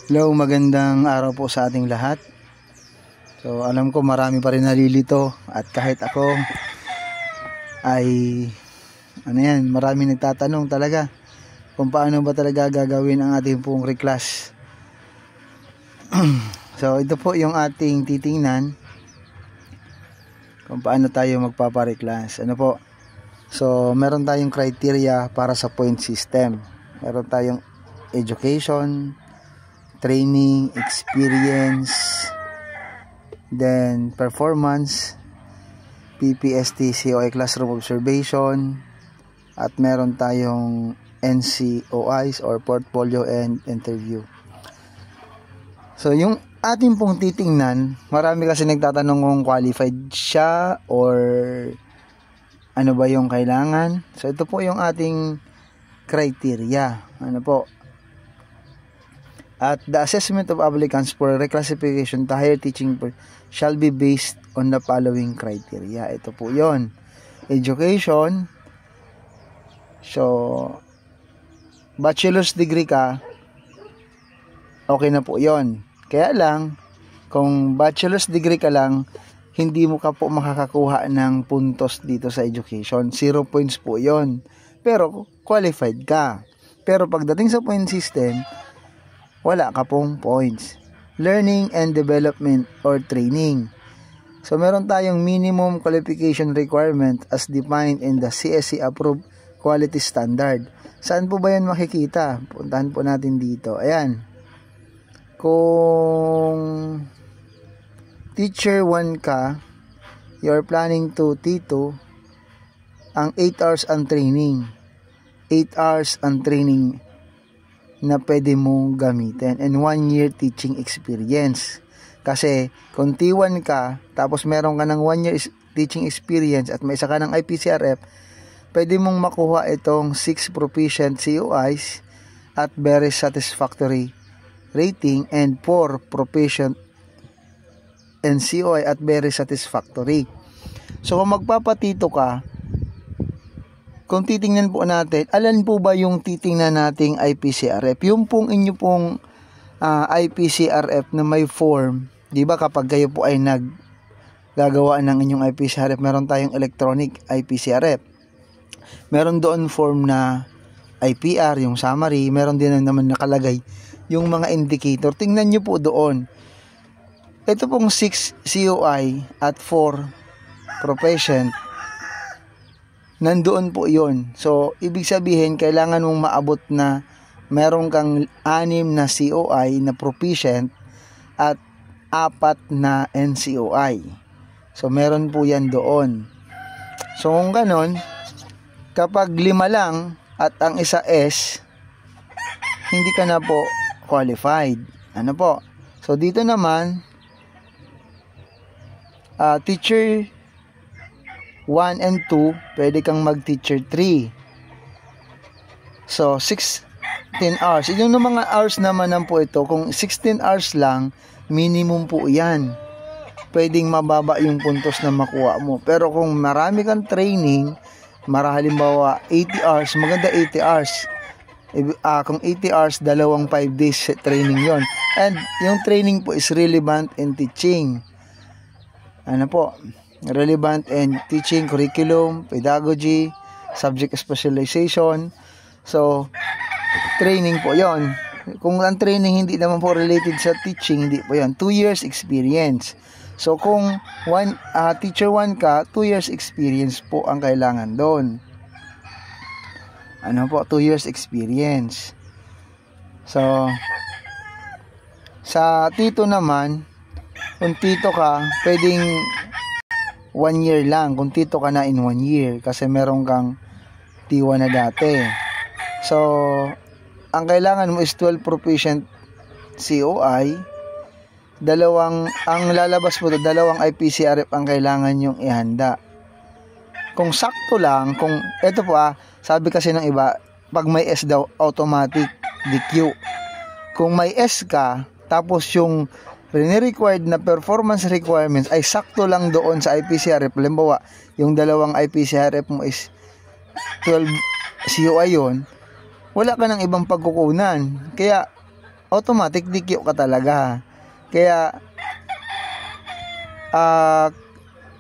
Hello, magandang araw po sa ating lahat. So, alam ko marami pa rin nalilito at kahit ako ay marami nagtatanong talaga kung paano ba talaga gagawin ang ating pong reclass. So, ito po yung ating titingnan kung paano tayo magpapa-reclass. Ano po? So, meron tayong criteria para sa point system. Meron tayong education, training, experience, then performance, PPST, COI, classroom observation, at meron tayong NCOIs or portfolio and interview. So, yung ating pong titingnan, marami kasi nagtatanong kung qualified siya or ano ba yung kailangan. So, ito po yung ating criteria. Ano po? At the assessment of applicants for reclassification to higher teaching shall be based on the following criteria. Ito po yon: education. So, bachelor's degree ka, okay na po yon. Kaya lang, kung bachelor's degree ka lang, hindi mo ka po makakakuha ng puntos dito sa education. 0 points po yon. Pero, qualified ka. Pero, pagdating sa point system, wala ka pong points. Learning and development or training. So, meron tayong minimum qualification requirement as defined in the CSE approved quality standard. Saan po ba yan makikita? Puntahan po natin dito. Ayan. Kung teacher 1 ka, you're planning to T2, ang 8 hours ang training. 8 hours ang training na pwede mong gamitin and 1 year teaching experience. Kasi kung T1 ka tapos meron ka ng 1 year teaching experience at may isa ka ng IPCRF, pwede mong makuha itong 6 proficient COIs at very satisfactory rating and 4 proficient NCOI at very satisfactory. So kung magpapatito ka, kung titingnan po natin, alan po ba yung titingnan nating IPCRF? Yung pong inyo pong IPCRF na may form, di ba kapag kayo po ay naggagawa ng inyong IPCRF, meron tayong electronic IPCRF. Meron doon form na IPR, yung summary, meron din naman nakalagay yung mga indicator. Tingnan nyo po doon. Ito pong 6 COI at 4 proficient, nandoon po yon. So, ibig sabihin, kailangan mong maabot na meron kang 6 na COI na proficient at 4 na NCOI. So, meron po yan doon. So, kung ganon, kapag 5 lang at ang isa S, hindi ka na po qualified. Ano po? So, dito naman, teacher 1 and 2, pwede kang mag-teacher 3. So, 16 hours. Yung mga hours naman po ito, kung 16 hours lang, minimum po yan. Pwedeng mababa yung puntos na makuha mo. Pero kung marami kang training, halimbawa 80 hours, maganda 80 hours. Kung 80 hours, 5 days training yon. And yung training po is relevant in teaching. Ano po? Relevant and teaching, curriculum, pedagogy, subject specialization. So, training po yon. Kung ang training hindi naman po related sa teaching, hindi po yan. 2 years experience. So, kung teacher 1 ka, 2 years experience po ang kailangan doon. Ano po? 2 years experience. So, sa tito naman, kung tito ka, pwedeng 1 year lang. Kung tito ka na in 1 year. Kasi meron kang T1 na dati. So, ang kailangan mo is 12 proficient COI. Ang lalabas mo to, 2 IPCRF ang kailangan yung ihanda. Kung sakto lang, ito po sabi kasi ng iba, pag may S daw, automatic DQ. Kung may S ka, tapos yung required na performance requirements ay sakto lang doon sa IPCRF. Halimbawa, yung 2 IPCRF mo is 12 COI yun, wala ka ng ibang pagkukunan. Kaya automatic DQ ka talaga. Kaya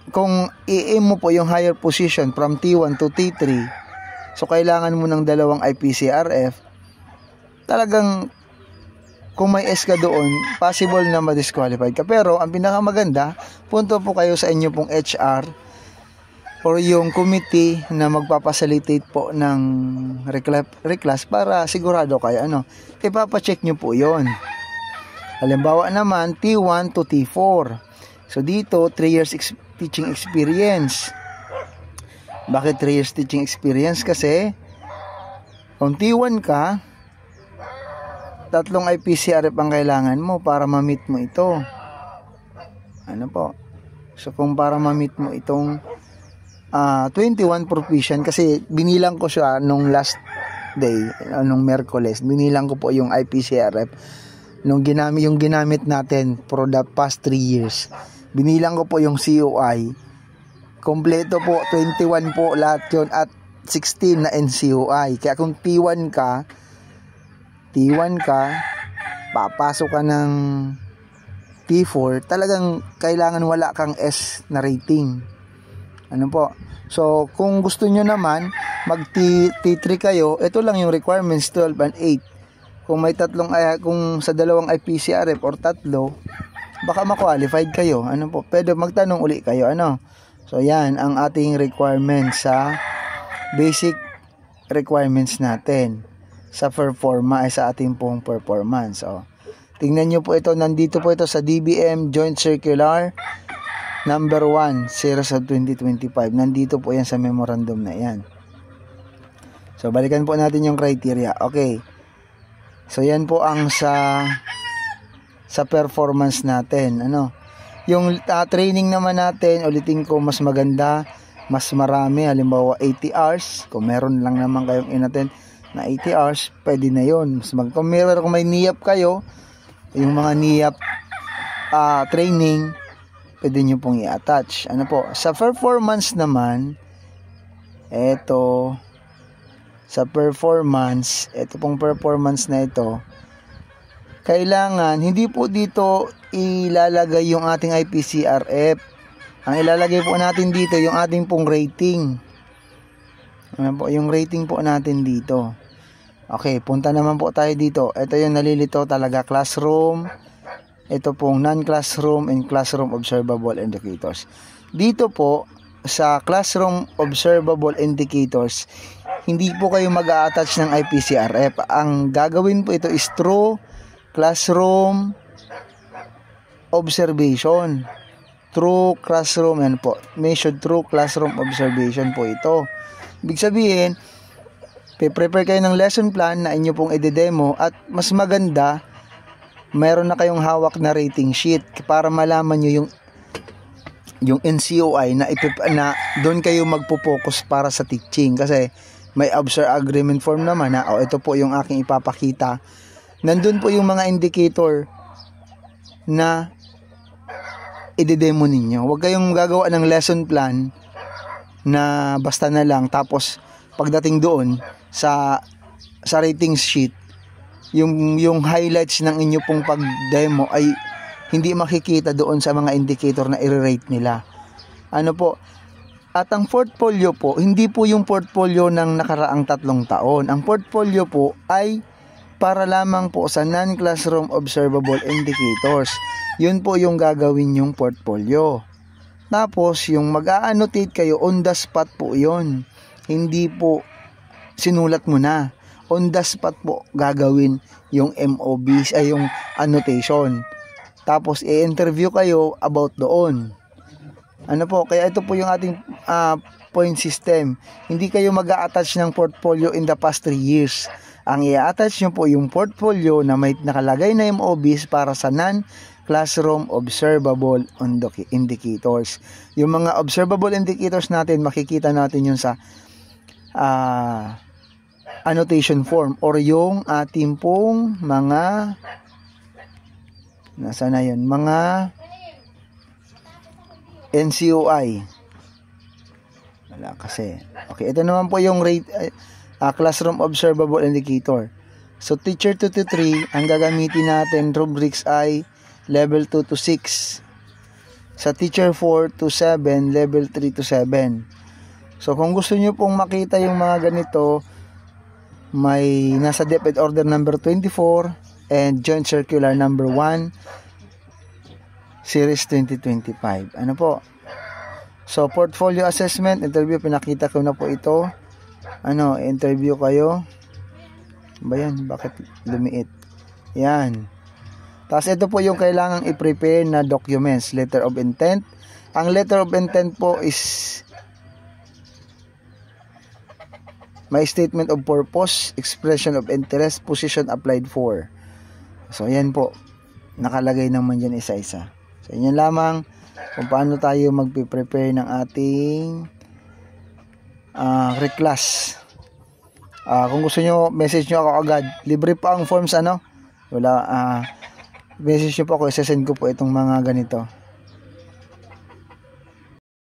kung i-aim mo po yung higher position from T1 to T3, so kailangan mo ng dalawang IPCRF, talagang kung may S ka doon, possible na ma-disqualified ka. Pero ang pinakamaganda, punto po kayo sa inyo pong HR or yung committee na magpapacilitate po ng reclass para sigurado kayo. Ipapacheck nyo po yon. Halimbawa naman, T1 to T4. So dito, 3 years teaching experience. Bakit 3 years teaching experience? Kasi kung T1 ka, 3 IPCRF ang kailangan mo para ma-meet mo ito. So kung para ma-meet mo itong 21 proficient, kasi binilang ko siya nung last day, nung Merkules, binilang ko po yung IPCRF yung ginamit natin for the past 3 years. Binilang ko po yung COI. Kompleto po, 21 po lahat yun at 16 na NCOI. Kaya kung T1 ka, papasok ka ng T4, talagang kailangan wala kang S na rating. So, kung gusto nyo naman, mag-T3 kayo, ito lang yung requirements, 12 and 8. Kung may kung sa dalawang IPCRF or 3, baka ma-qualified kayo. Pwede magtanong uli kayo. So, yan ang ating requirements sa basic requirements natin sa sa ating pong performance. Tingnan nyo po ito, nandito po ito sa DBM Joint Circular number 1, series of 2025. Nandito po yan sa memorandum na yan. So, balikan po natin yung criteria. Okay. So, yan po ang sa performance natin. Yung training naman natin, ulitin ko, mas maganda, mas marami. Halimbawa, 80 hours. Kung meron lang naman kayong inattend na 80 hours, pwede na yun. Kung may NIAP kayo, yung mga NIAP training, pwede nyo pong i-attach. Sa performance naman, sa performance, ito pong performance na ito, kailangan, hindi po dito ilalagay yung ating IPCRF. Ang ilalagay po natin dito, yung ating pong rating. Yung rating po natin dito. Okay, punta naman po tayo dito. Ito yung nalilito talaga, classroom. Ito pong non-classroom and classroom observable indicators. Dito po, sa classroom observable indicators, hindi po kayo mag-a-attach ng IPCRF. Ang gagawin po ito is true classroom observation. True classroom, yan po. Measured true classroom observation po ito. Ibig sabihin, prepare kayo ng lesson plan na inyo pong i-demo at mas maganda, mayroon na kayong hawak na rating sheet para malaman nyo yung NCOI na doon kayo magpo-focus para sa teaching. Kasi may observe agreement form naman na ito po yung aking ipapakita. Nandun po yung mga indicator na i-demo ninyo. Huwag kayong gagawa ng lesson plan na basta na lang, tapos pagdating doon sa rating sheet, yung highlights ng inyo pong pag-demo ay hindi makikita doon sa mga indicator na i-rate nila. At ang portfolio po, hindi po yung portfolio ng nakaraang 3 taon. Ang portfolio po ay para lamang po sa non-classroom observable indicators. Yun po yung gagawin yung portfolio. Tapos, yung mag-a-annotate kayo, on the spot po yun. Hindi po sinulat mo na. On the spot po gagawin yung MOBs, ay yung annotation. Tapos, i-interview kayo about doon. Kaya ito po yung ating point system. Hindi kayo mag-a-attach ng portfolio in the past 3 years. Ang i-attach nyo po yung portfolio na may nakalagay na MOBs para sa non-classroom observable indicators. Yung mga observable indicators natin, makikita natin yun sa annotation form or yung ating pong mga mga NCOI. Wala kasi. Okay, ito naman po yung classroom observable indicator. So, teacher 2 to 3, ang gagamitin natin rubrics ay level 2 to 6. Sa teacher 4 to 7, level 3 to 7. So, kung gusto nyo pong makita yung mga ganito, may nasa DepEd Order number 24 and Joint Circular number 1, Series 2025. Ano po? So, portfolio assessment, interview, pinakita ko na po ito. Interview kayo. Ba yan? Bakit lumiit? Yan. Tapos ito po yung kailangang i-prepare na documents. Letter of intent. Ang letter of intent po is may statement of purpose, expression of interest, position applied for. So, yan po. Nakalagay naman dyan isa-isa. So, yan lamang kung paano tayo magpiprepare ng ating reclass. Kung gusto nyo, message nyo ako agad. Libre pa ang forms, Wala, message nyo po ako, isasend ko po itong mga ganito.